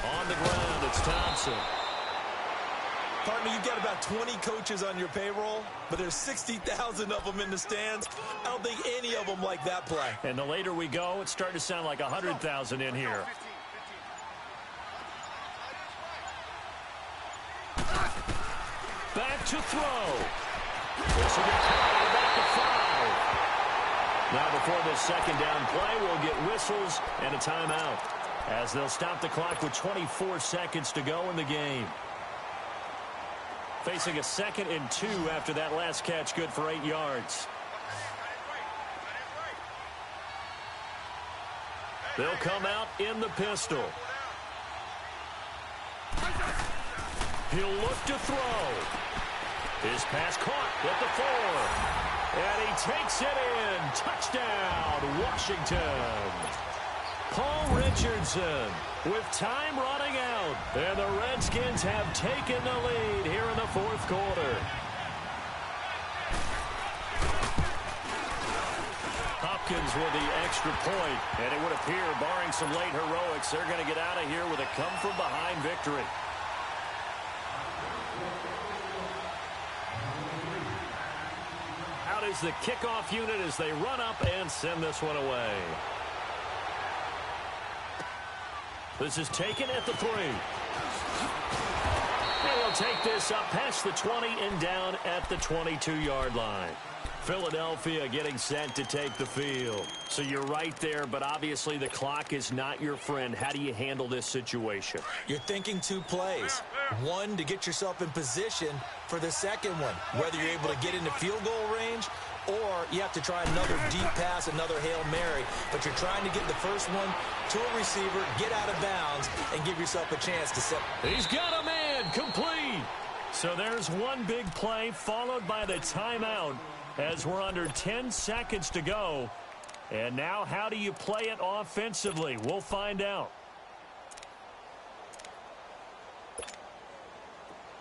On the ground, it's Thompson. Partner, you've got about 20 coaches on your payroll, but there's 60,000 of them in the stands. I don't think any of them like that play. And the later we go, it's starting to sound like 100,000 in here. Back to throw. This will be caught back to 5. Now before this second down play, we'll get whistles and a timeout, as they'll stop the clock with 24 seconds to go in the game. Facing a 2nd and 2 after that last catch, good for 8 yards. They'll come out in the pistol. He'll look to throw. His pass caught at the 4. And he takes it in. Touchdown, Washington. Paul Richardson with time running out. And the Redskins have taken the lead here in the 4th quarter. Hopkins with the extra point. And it would appear, barring some late heroics, they're going to get out of here with a come-from-behind victory. Out is the kickoff unit as they run up and send this one away. This is taken at the 3. And he'll take this up past the 20 and down at the 22-yard line. Philadelphia getting set to take the field. So you're right there, but obviously the clock is not your friend. How do you handle this situation? You're thinking 2 plays. One, to get yourself in position for the second one, whether you're able to get into field goal range or you have to try another deep pass, another Hail Mary. But you're trying to get the first one to a receiver, get out of bounds, and give yourself a chance to set. He's got a man, complete. So there's one big play followed by the timeout as we're under 10 seconds to go. And now how do you play it offensively? We'll find out.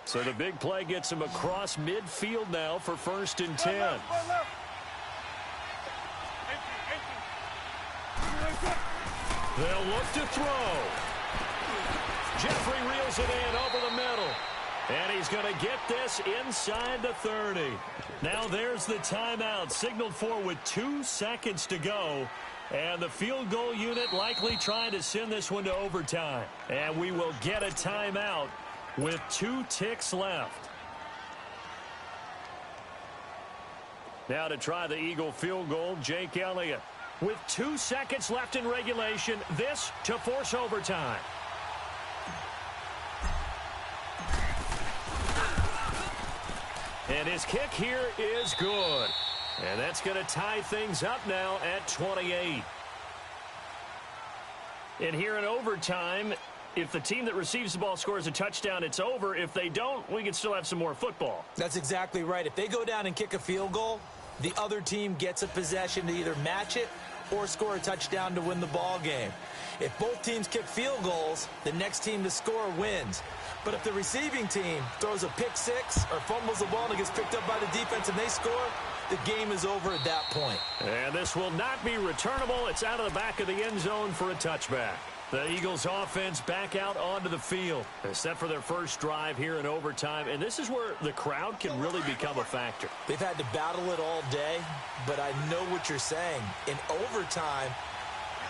So the big play gets him across midfield now for 1st and 10. They'll look to throw. Jeffrey reels it in over the middle. And he's going to get this inside the 30. Now there's the timeout, signaled for with 2 seconds to go. And the field goal unit likely trying to send this one to overtime. And we will get a timeout with 2 ticks left. Now to try the Eagle field goal, Jake Elliott. With 2 seconds left in regulation, this to force overtime. And his kick here is good. And that's going to tie things up now at 28. And here in overtime, if the team that receives the ball scores a touchdown, it's over. If they don't, we can still have some more football. That's exactly right. If they go down and kick a field goal, the other team gets a possession to either match it or score a touchdown to win the ball game. If both teams kick field goals, the next team to score wins. But if the receiving team throws a pick six or fumbles the ball and it gets picked up by the defense and they score, the game is over at that point. And this will not be returnable. It's out of the back of the end zone for a touchback. The Eagles offense back out onto the field. They're set for their first drive here in overtime. And this is where the crowd can really become a factor. They've had to battle it all day, but I know what you're saying. In overtime,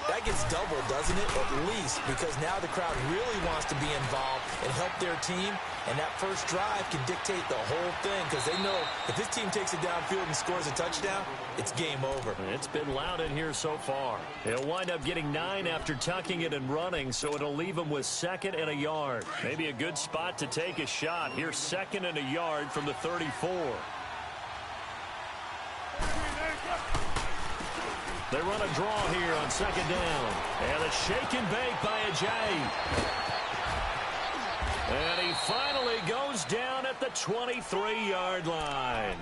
that gets doubled, doesn't it? At least, because now the crowd really wants to be involved and help their team. And that first drive can dictate the whole thing because they know if this team takes it downfield and scores a touchdown, it's game over. It's been loud in here so far. He'll wind up getting 9 after tucking it and running, so it'll leave him with 2nd and a yard. Maybe a good spot to take a shot. Here's 2nd and a yard from the 34. They run a draw here on 2nd down. And a shake and bake by Ajayi. And he finally goes down at the 23-yard line.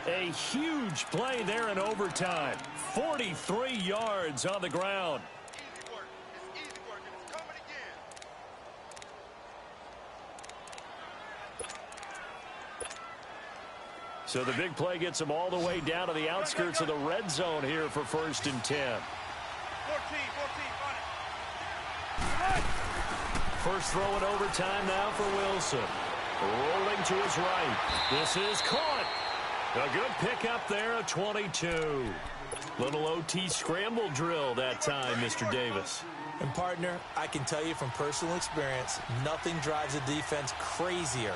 A huge play there in overtime. 43 yards on the ground. Easy work. It's easy work, and it's coming again. So the big play gets him all the way down to the outskirts of the red zone here for 1st and 10. 14, run it. First throw in overtime now for Wilson. Rolling to his right. This is caught. A good pickup there, a 22. Little OT scramble drill that time, Mr. Davis. And, partner, I can tell you from personal experience, nothing drives a defense crazier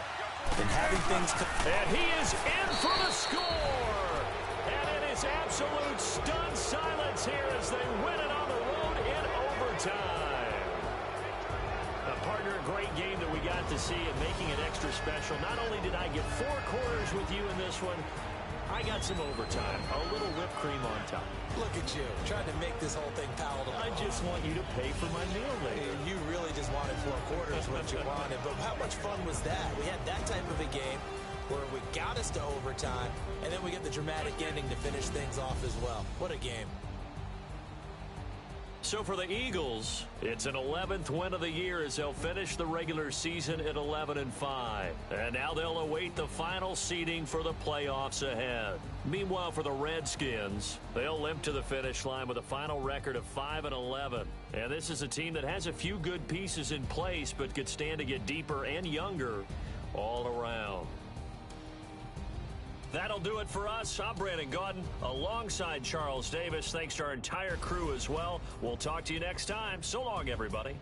than having things... And he is in for the score! And it is absolute stunned silence here as they win it on the road in overtime. Partner, a great game that we got to see and making it extra special. Not only did I get 4 quarters with you in this one, I got some overtime. A little whipped cream on top. Look at you, trying to make this whole thing palatable. I just want you to pay for my meal later. You really just wanted 4 quarters what you wanted, but how much fun was that? We had that type of a game where we got us to overtime, and then we get the dramatic ending to finish things off as well. What a game. So for the Eagles, it's an 11th win of the year as they'll finish the regular season at 11-5. And now they'll await the final seeding for the playoffs ahead. Meanwhile, for the Redskins, they'll limp to the finish line with a final record of 5-11. And this is a team that has a few good pieces in place, but could stand to get deeper and younger all around. That'll do it for us. I'm Brandon Gaudin alongside Charles Davis. Thanks to our entire crew as well. We'll talk to you next time. So long, everybody.